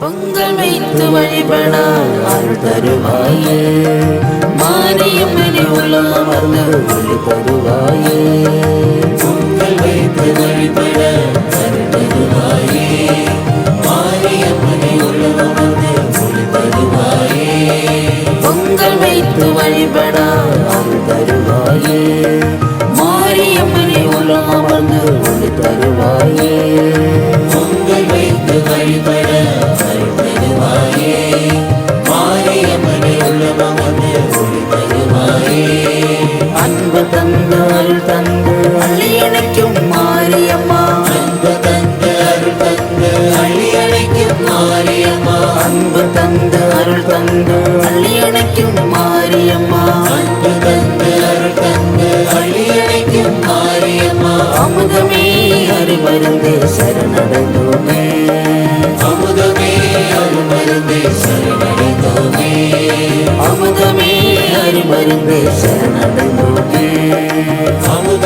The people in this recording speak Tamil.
பொங்கல் வைத்து வழிபட அருள் தருவாயே, மாரியம்மனை உலகம் வந்து ஒளி தருவாயே. பொங்கல் வைத்து வழிபட அருள் தருவாயே, மாரியம்மனை உலகம் வந்து ஒளி தருவாயே. பொங்கல் வைத்து வழிபட அருள் தருவாயே, மாரியம்மனை உலகம் வந்து ஒளி தருவாயே. பொங்கல் வைத்து வழிபட அருள் தருவாயே, மாரியம்மனை உலகம் வந்து ஒளி தருவாயே. அன்பு தந்து அருள் தந்து அள்ளி அணைக்கும் மாரியம்மா, அன்பு தந்து அருள் தந்து அள்ளி அணைக்கும் மாரியம்மா. அன்பு தந்து அருள் தந்து அள்ளி அணைக்கும் மாரியம்மா, அன்பு தந்து அருள் தந்து அள்ளி அணைக்கும் மாரியம்மா. அமுதமே அருமருந்தே சரணடைந்தோமே, அமுதமே அருமருந்தே சரணடைந்தோமே, அமுதமே அருமருந்தே சரணடைந்தோமே. அமுத